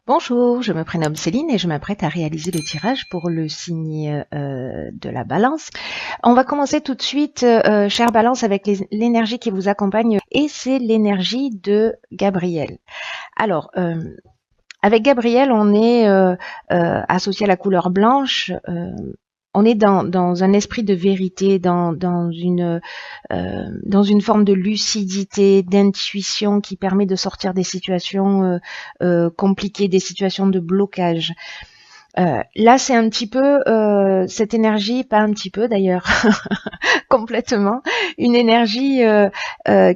Bonjour, je me prénomme Céline et je m'apprête à réaliser le tirage pour le signe de la Balance. On va commencer tout de suite, chère Balance, avec l'énergie qui vous accompagne et c'est l'énergie de Gabriel. Alors, avec Gabriel, on est associé à la couleur blanche. On est dans un esprit de vérité, dans une forme de lucidité, d'intuition qui permet de sortir des situations compliquées, des situations de blocage. Là, c'est un petit peu cette énergie, pas un petit peu d'ailleurs, complètement, une énergie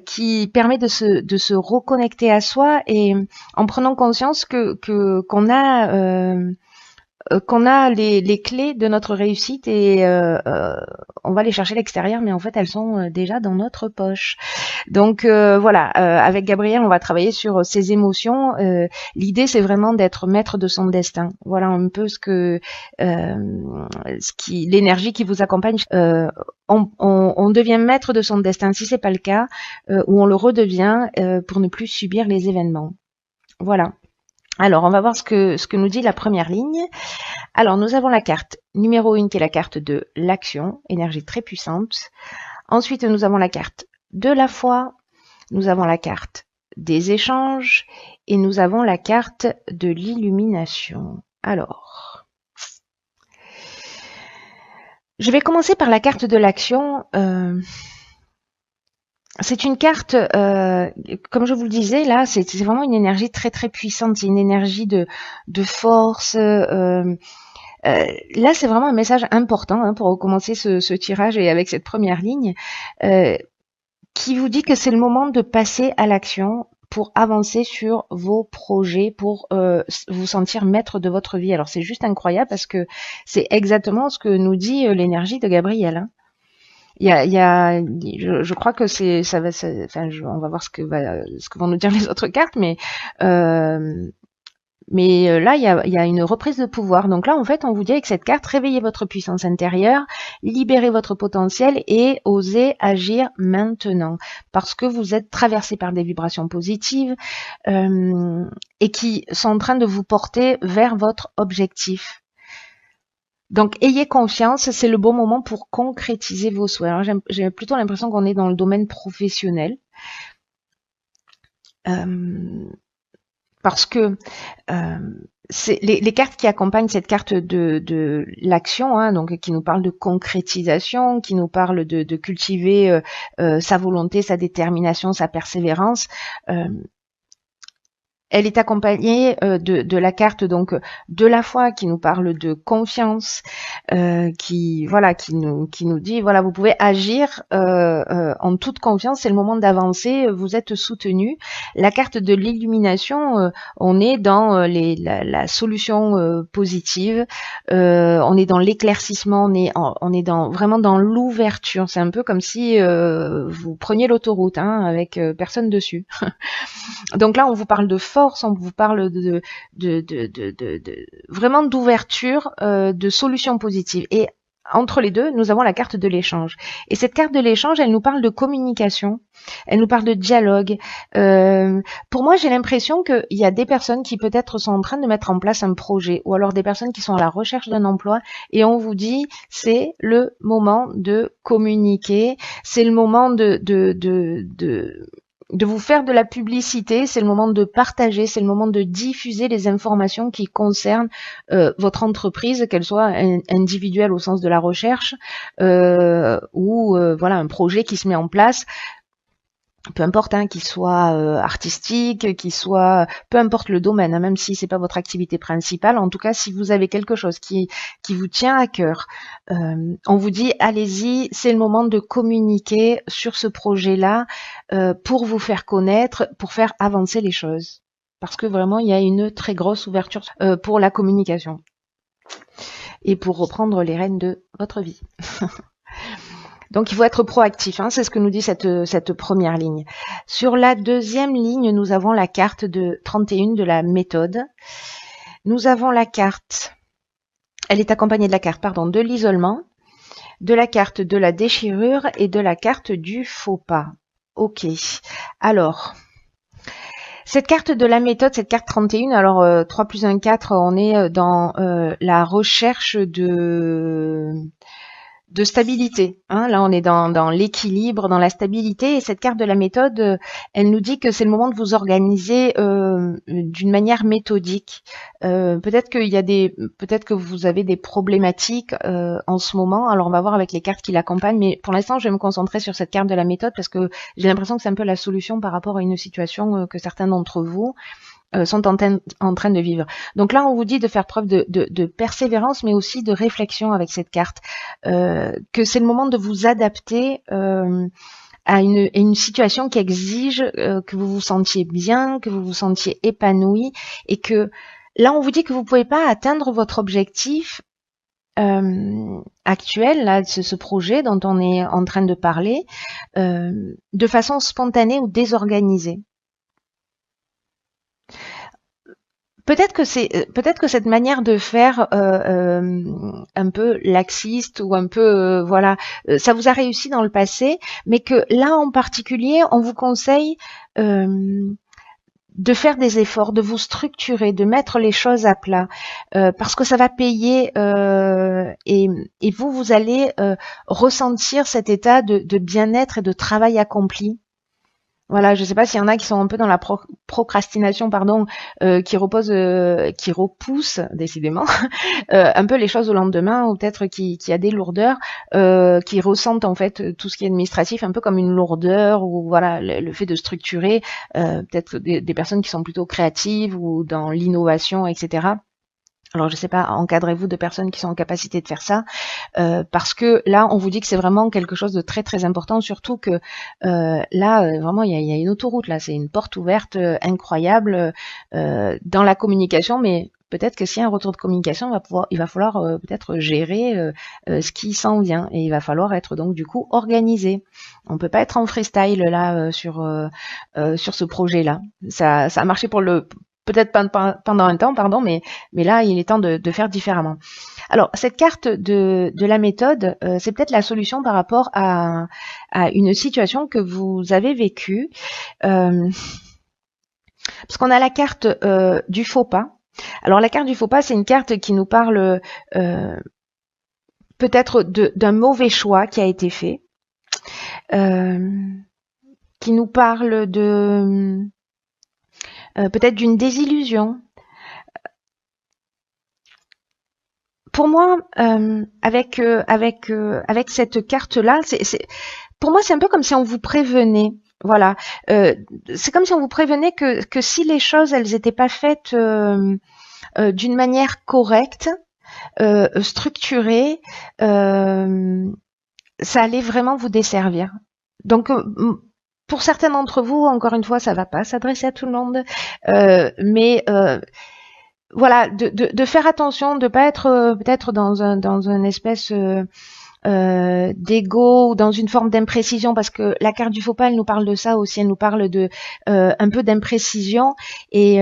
qui permet de se reconnecter à soi et en prenant conscience qu'on a les clés de notre réussite et on va les chercher à l'extérieur, mais en fait elles sont déjà dans notre poche. Donc voilà, avec Gabriel, on va travailler sur ses émotions. L'idée, c'est vraiment d'être maître de son destin. Voilà un peu l'énergie qui vous accompagne. On devient maître de son destin si c'est pas le cas, ou on le redevient pour ne plus subir les événements. Voilà. Alors, on va voir ce que nous dit la première ligne. Alors, nous avons la carte numéro 1 qui est la carte de l'action, énergie très puissante. Ensuite, nous avons la carte de la foi, nous avons la carte des échanges et nous avons la carte de l'illumination. Alors, je vais commencer par la carte de l'action. C'est une carte, comme je vous le disais, là, c'est vraiment une énergie très très puissante. C'est une énergie de force. Là, c'est vraiment un message important pour recommencer ce tirage et avec cette première ligne, qui vous dit que c'est le moment de passer à l'action pour avancer sur vos projets, pour vous sentir maître de votre vie. Alors, c'est juste incroyable parce que c'est exactement ce que nous dit l'énergie de Gabriel. Hein. Je crois que on va voir ce que vont nous dire les autres cartes, mais là, il y a une reprise de pouvoir. Donc là, en fait, on vous dit avec cette carte, réveillez votre puissance intérieure, libérez votre potentiel et osez agir maintenant. Parce que vous êtes traversé par des vibrations positives et qui sont en train de vous porter vers votre objectif. Donc, ayez confiance, c'est le bon moment pour concrétiser vos souhaits. Alors, j'ai plutôt l'impression qu'on est dans le domaine professionnel. Parce que c'est les cartes qui accompagnent cette carte de l'action, hein, donc qui nous parle de concrétisation, qui nous parle de cultiver sa volonté, sa détermination, sa persévérance. Elle est accompagnée de la carte donc de la foi qui nous parle de confiance, qui nous dit voilà, vous pouvez agir en toute confiance, c'est le moment d'avancer, vous êtes soutenu. La carte de l'illumination, on est dans la solution positive, on est dans l'éclaircissement, on est vraiment dans l'ouverture. C'est un peu comme si vous preniez l'autoroute avec personne dessus. Donc là, on vous parle de force, on vous parle vraiment d'ouverture, de solutions positives. Et entre les deux, nous avons la carte de l'échange. Et cette carte de l'échange, elle nous parle de communication, elle nous parle de dialogue. Pour moi, j'ai l'impression qu'il y a des personnes qui peut-être sont en train de mettre en place un projet, ou alors des personnes qui sont à la recherche d'un emploi, et on vous dit, c'est le moment de communiquer, c'est le moment de vous faire de la publicité, c'est le moment de partager, c'est le moment de diffuser les informations qui concernent votre entreprise, qu'elle soit individuelle au sens de la recherche ou voilà un projet qui se met en place. Peu importe, qu'il soit artistique, qu'il soit, peu importe le domaine, même si c'est pas votre activité principale. En tout cas, si vous avez quelque chose qui vous tient à cœur, on vous dit allez-y, c'est le moment de communiquer sur ce projet-là pour vous faire connaître, pour faire avancer les choses. Parce que vraiment, il y a une très grosse ouverture pour la communication et pour reprendre les rênes de votre vie. Donc, il faut être proactif, c'est ce que nous dit cette première ligne. Sur la deuxième ligne, nous avons la carte de 31 de la méthode. Nous avons la carte, elle est accompagnée de la carte, de l'isolement, de la carte de la déchirure et de la carte du faux pas. Ok, alors, Cette carte de la méthode, cette carte 31, alors 3 plus 1, 4, on est dans la recherche de stabilité. Hein. Là, on est dans l'équilibre, dans la stabilité. Et cette carte de la méthode, elle nous dit que c'est le moment de vous organiser d'une manière méthodique. Peut-être que vous avez des problématiques en ce moment. Alors, on va voir avec les cartes qui l'accompagnent. Mais pour l'instant, je vais me concentrer sur cette carte de la méthode parce que j'ai l'impression que c'est un peu la solution par rapport à une situation que certains d'entre vous sont en train de vivre. Donc là, on vous dit de faire preuve de persévérance, mais aussi de réflexion avec cette carte, que c'est le moment de vous adapter à une situation qui exige que vous vous sentiez bien, que vous vous sentiez épanoui, et que là, on vous dit que vous pouvez pas atteindre votre objectif actuel, là, ce projet dont on est en train de parler, de façon spontanée ou désorganisée. Peut-être que cette manière de faire un peu laxiste ou un peu voilà, ça vous a réussi dans le passé, mais que là en particulier, on vous conseille de faire des efforts, de vous structurer, de mettre les choses à plat, parce que ça va payer et vous allez ressentir cet état de bien-être et de travail accompli. Voilà, je sais pas s'il y en a qui sont un peu dans la procrastination, pardon, qui repoussent décidément un peu les choses au lendemain, ou peut-être qui a des lourdeurs, qui ressentent en fait tout ce qui est administratif un peu comme une lourdeur, ou voilà le fait de structurer, peut-être des personnes qui sont plutôt créatives ou dans l'innovation, etc. Alors, je sais pas, encadrez-vous de personnes qui sont en capacité de faire ça, parce que là, on vous dit que c'est vraiment quelque chose de très très important, surtout que là, vraiment, il y a une autoroute, là, c'est une porte ouverte incroyable dans la communication, mais peut-être que s'il y a un retour de communication, il va falloir peut-être gérer ce qui s'en vient, et il va falloir être donc du coup organisé. On peut pas être en freestyle là sur ce projet-là. Ça a marché peut-être pendant un temps, pardon, mais là, il est temps de faire différemment. Alors, cette carte de la méthode, c'est peut-être la solution par rapport à une situation que vous avez vécue. Parce qu'on a la carte du faux pas. Alors, la carte du faux pas, c'est une carte qui nous parle peut-être d'un mauvais choix qui a été fait, qui nous parle de peut-être d'une désillusion. Pour moi, avec cette carte-là, pour moi, c'est un peu comme si on vous prévenait. Voilà, c'est comme si on vous prévenait que si les choses, elles n'étaient pas faites d'une manière correcte, structurée, ça allait vraiment vous desservir. Donc, pour certains d'entre vous, encore une fois, ça va pas s'adresser à tout le monde, mais voilà, de faire attention, de pas être peut-être dans un espèce d'ego ou dans une forme d'imprécision, parce que la carte du faux pas, elle nous parle de ça aussi, elle nous parle de un peu d'imprécision, et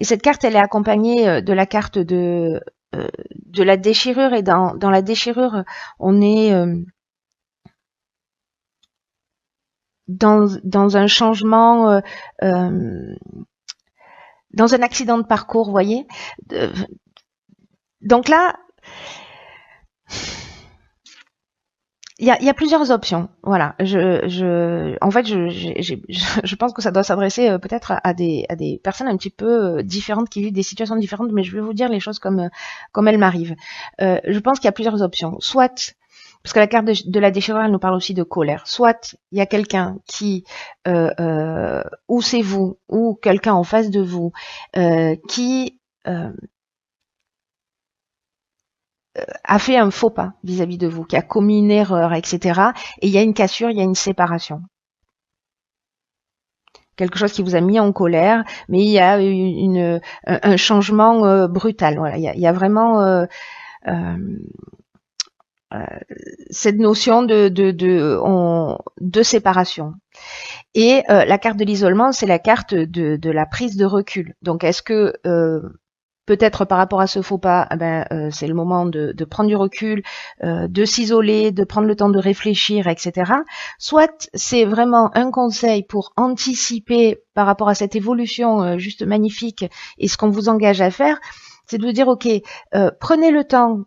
cette carte, elle est accompagnée de la carte de la déchirure, et dans la déchirure, on est dans un changement, dans un accident de parcours, vous voyez. Donc là, il y a plusieurs options. Voilà. En fait, je pense que ça doit s'adresser peut-être à des personnes un petit peu différentes, qui vivent des situations différentes, mais je vais vous dire les choses comme elles m'arrivent. Je pense qu'il y a plusieurs options. Soit, parce que la carte de la déchirure, elle nous parle aussi de colère. Soit il y a quelqu'un qui, ou c'est vous, ou quelqu'un en face de vous, qui a fait un faux pas vis-à-vis de vous, qui a commis une erreur, etc. Et il y a une cassure, il y a une séparation. Quelque chose qui vous a mis en colère, mais il y a un changement brutal. Voilà, il y a vraiment cette notion de séparation. Et la carte de l'isolement, c'est la carte de la prise de recul. Donc, est-ce que peut-être par rapport à ce faux pas, c'est le moment de prendre du recul, de s'isoler, de prendre le temps de réfléchir, etc. Soit c'est vraiment un conseil pour anticiper par rapport à cette évolution juste magnifique et ce qu'on vous engage à faire, c'est de vous dire, ok, prenez le temps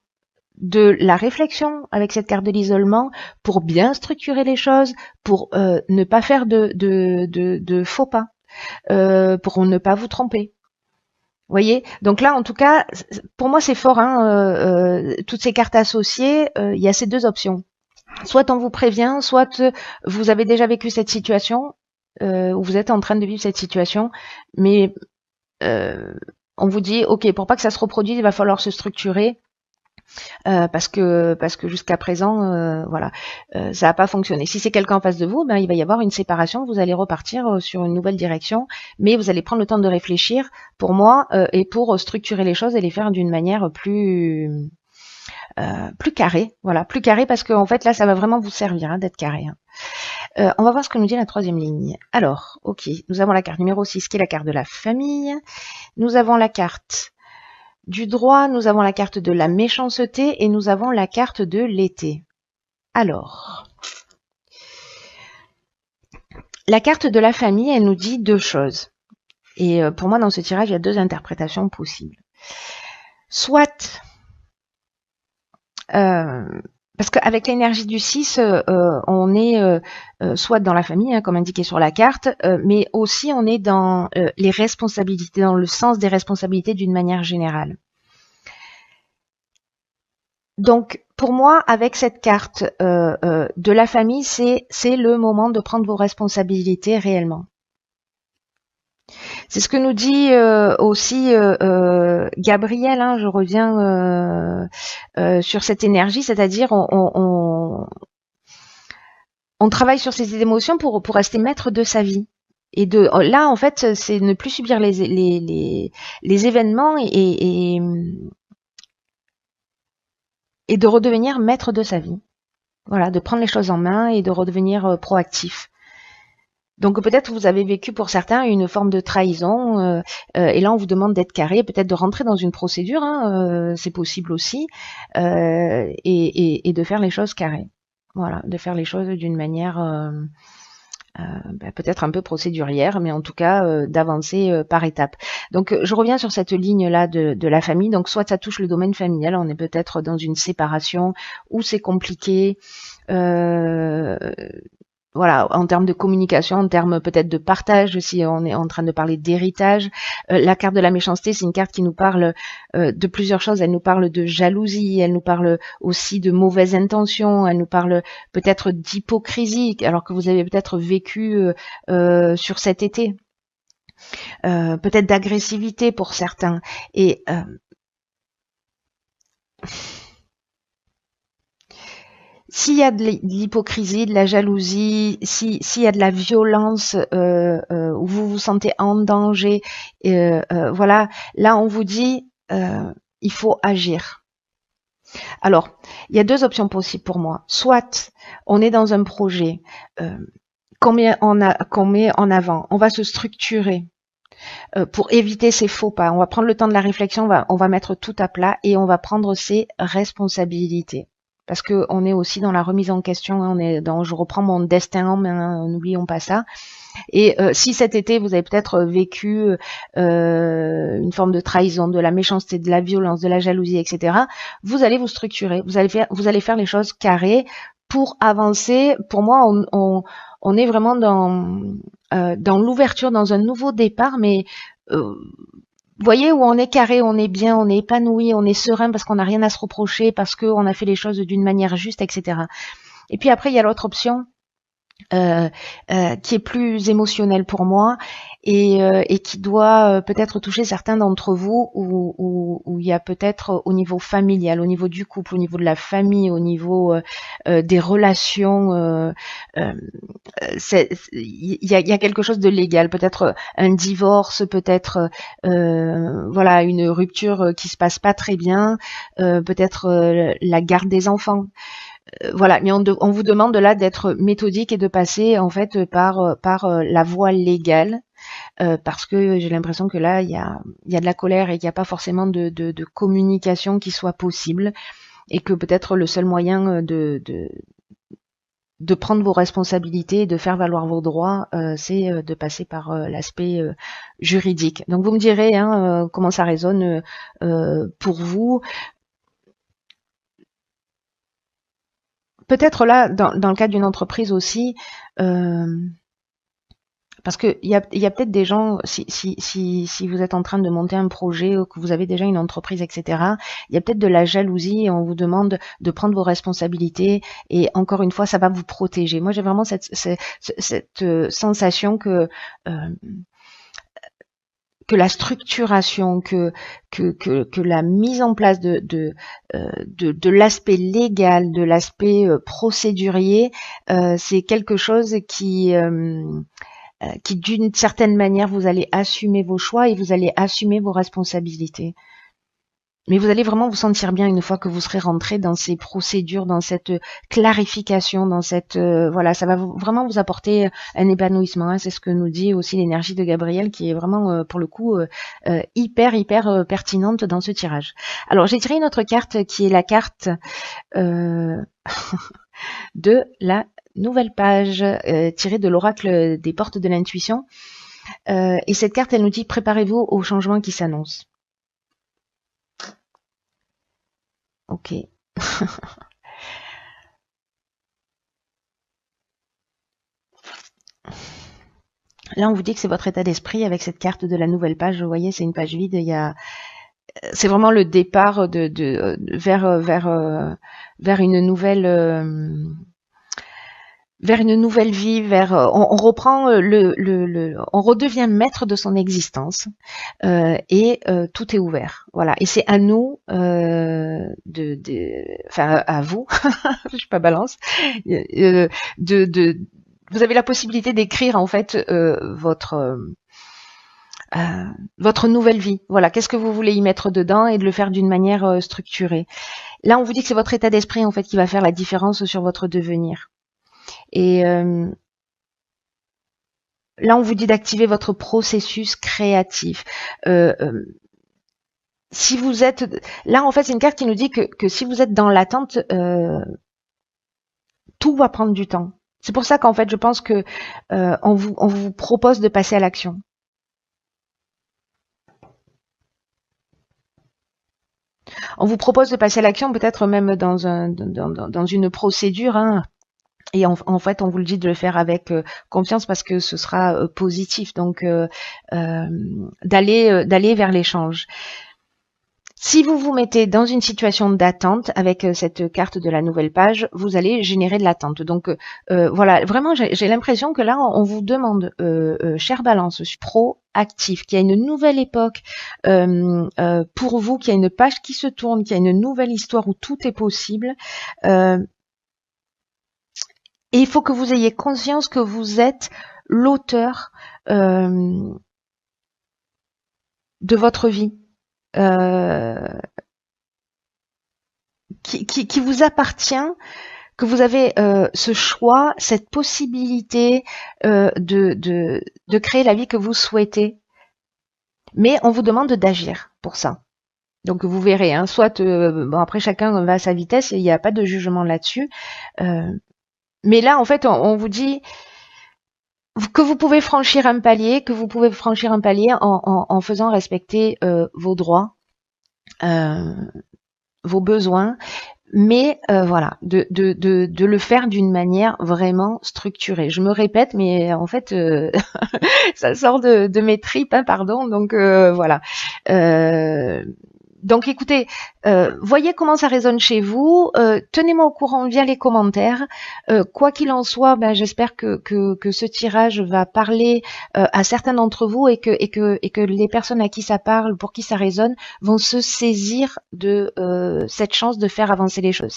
de la réflexion avec cette carte de l'isolement pour bien structurer les choses, pour ne pas faire de faux pas, pour ne pas vous tromper. Vous voyez, donc là, en tout cas, pour moi, c'est fort. Toutes ces cartes associées, il y a ces deux options. Soit on vous prévient, soit vous avez déjà vécu cette situation, ou vous êtes en train de vivre cette situation, mais on vous dit, ok, pour pas que ça se reproduise, il va falloir se structurer. Parce que jusqu'à présent, ça n'a pas fonctionné. Si c'est quelqu'un en face de vous, il va y avoir une séparation, vous allez repartir sur une nouvelle direction, mais vous allez prendre le temps de réfléchir, pour moi, et pour structurer les choses et les faire d'une manière plus carrée. Voilà, plus carrée, parce qu'en fait, là, ça va vraiment vous servir d'être carré. On va voir ce que nous dit la troisième ligne. Alors, ok, nous avons la carte numéro 6, qui est la carte de la famille. Nous avons la carte du droit, nous avons la carte de la méchanceté et nous avons la carte de l'été. Alors, la carte de la famille, elle nous dit deux choses. Et pour moi, dans ce tirage, il y a deux interprétations possibles. Soit, parce qu'avec l'énergie du 6, on est soit dans la famille, comme indiqué sur la carte, mais aussi on est dans les responsabilités, dans le sens des responsabilités d'une manière générale. Donc, pour moi, avec cette carte de la famille, c'est le moment de prendre vos responsabilités réellement. C'est ce que nous dit aussi Gabriel, je reviens sur cette énergie, c'est-à-dire on travaille sur ses émotions pour rester maître de sa vie. Et là, en fait, c'est ne plus subir les événements et de redevenir maître de sa vie. Voilà, de prendre les choses en main et de redevenir proactif. Donc peut-être vous avez vécu pour certains une forme de trahison et là on vous demande d'être carré, peut-être de rentrer dans une procédure, c'est possible aussi, et de faire les choses carrées. Voilà, de faire les choses d'une manière peut-être un peu procédurière, mais en tout cas d'avancer par étapes. Donc je reviens sur cette ligne-là de la famille. Donc soit ça touche le domaine familial, on est peut-être dans une séparation où c'est compliqué, voilà, en termes de communication, en termes peut-être de partage, si on est en train de parler d'héritage. La carte de la méchanceté, c'est une carte qui nous parle de plusieurs choses. Elle nous parle de jalousie, elle nous parle aussi de mauvaises intentions, elle nous parle peut-être d'hypocrisie, alors que vous avez peut-être vécu sur cet été. Peut-être d'agressivité pour certains. Et s'il y a de l'hypocrisie, de la jalousie, s'il y a de la violence, où vous vous sentez en danger, voilà, là on vous dit, il faut agir. Alors, il y a deux options possibles pour moi. Soit on est dans un projet qu'on met en avant, on va se structurer pour éviter ces faux pas. On va prendre le temps de la réflexion, on va mettre tout à plat et on va prendre ses responsabilités. Parce que on est aussi dans la remise en question, on est dans je reprends mon destin en main, n'oublions pas ça. Et si cet été vous avez peut-être vécu une forme de trahison, de la méchanceté, de la violence, de la jalousie, etc., vous allez vous structurer, vous allez faire les choses carrées pour avancer. Pour moi, on est vraiment dans l'ouverture, dans un nouveau départ, mais vous voyez, où on est carré, on est bien, on est épanoui, on est serein parce qu'on n'a rien à se reprocher, parce qu'on a fait les choses d'une manière juste, etc. Et puis après, il y a l'autre option qui est plus émotionnelle pour moi et qui doit peut-être toucher certains d'entre vous où il y a peut-être au niveau familial, au niveau du couple, au niveau de la famille, au niveau des relations, il y a quelque chose de légal, peut-être un divorce, peut-être voilà une rupture qui se passe pas très bien, peut-être la garde des enfants. Voilà, mais on vous demande là d'être méthodique et de passer en fait par la voie légale parce que j'ai l'impression que là, il y a de la colère et qu'il n'y a pas forcément de communication qui soit possible, et que peut-être le seul moyen de prendre vos responsabilités et de faire valoir vos droits, c'est de passer par l'aspect juridique. Donc vous me direz hein, comment ça résonne pour vous. Peut-être là, dans le cadre d'une entreprise aussi, parce que il y a peut-être des gens, si vous êtes en train de monter un projet ou que vous avez déjà une entreprise, etc., il y a peut-être de la jalousie et on vous demande de prendre vos responsabilités, et encore une fois, ça va vous protéger. Moi, j'ai vraiment cette sensation que la structuration, que la mise en place de l'aspect légal, de l'aspect procédurier, c'est quelque chose qui d'une certaine manière, vous allez assumer vos choix et vous allez assumer vos responsabilités. Mais vous allez vraiment vous sentir bien une fois que vous serez rentré dans ces procédures, dans cette clarification, dans cette voilà, ça va vraiment vous apporter un épanouissement. Hein. C'est ce que nous dit aussi l'énergie de Gabriel, qui est vraiment pour le coup hyper pertinente dans ce tirage. Alors j'ai tiré une autre carte qui est la carte de la nouvelle page tirée de l'oracle des portes de l'intuition. Et cette carte, elle nous dit préparez-vous aux changements qui s'annoncent. Ok. Là, on vous dit que c'est votre état d'esprit avec cette carte de la nouvelle page. Vous voyez, c'est une page vide. C'est vraiment le départ vers une nouvelle vie, on reprend on redevient maître de son existence et tout est ouvert. Voilà. Et c'est à nous enfin à vous, je suis pas balance, vous avez la possibilité d'écrire en fait votre nouvelle vie. Voilà, qu'est-ce que vous voulez y mettre dedans et de le faire d'une manière structurée. Là, on vous dit que c'est votre état d'esprit en fait qui va faire la différence sur votre devenir. Et là, on vous dit d'activer votre processus créatif. Si vous êtes là, en fait, c'est une carte qui nous dit que si vous êtes dans l'attente, tout va prendre du temps. C'est pour ça qu'en fait, je pense que on vous propose de passer à l'action. On vous propose de passer à l'action, peut-être même dans une procédure. Hein. Et en fait, on vous le dit de le faire avec confiance parce que ce sera positif. Donc, d'aller vers l'échange. Si vous vous mettez dans une situation d'attente avec cette carte de la nouvelle page, vous allez générer de l'attente. Donc voilà, vraiment, j'ai l'impression que là, on vous demande, chère Balance, proactif, qu'il y a une nouvelle époque pour vous, qu'il y a une page qui se tourne, qu'il y a une nouvelle histoire où tout est possible. Et il faut que vous ayez conscience que vous êtes l'auteur de votre vie. Qui vous appartient, que vous avez ce choix, cette possibilité de créer la vie que vous souhaitez. Mais on vous demande d'agir pour ça. Donc vous verrez, hein, soit bon, après chacun va à sa vitesse et il n'y a pas de jugement là-dessus. Mais là, en fait, on vous dit que vous pouvez franchir un palier, en faisant respecter vos droits, vos besoins, mais voilà, de le faire d'une manière vraiment structurée. Je me répète, mais en fait, ça sort de mes tripes, hein, pardon. Donc voilà. Donc écoutez, voyez comment ça résonne chez vous, tenez-moi au courant via les commentaires. Quoi qu'il en soit, ben, j'espère que ce tirage va parler à certains d'entre vous et que les personnes à qui ça parle, pour qui ça résonne, vont se saisir de cette chance de faire avancer les choses,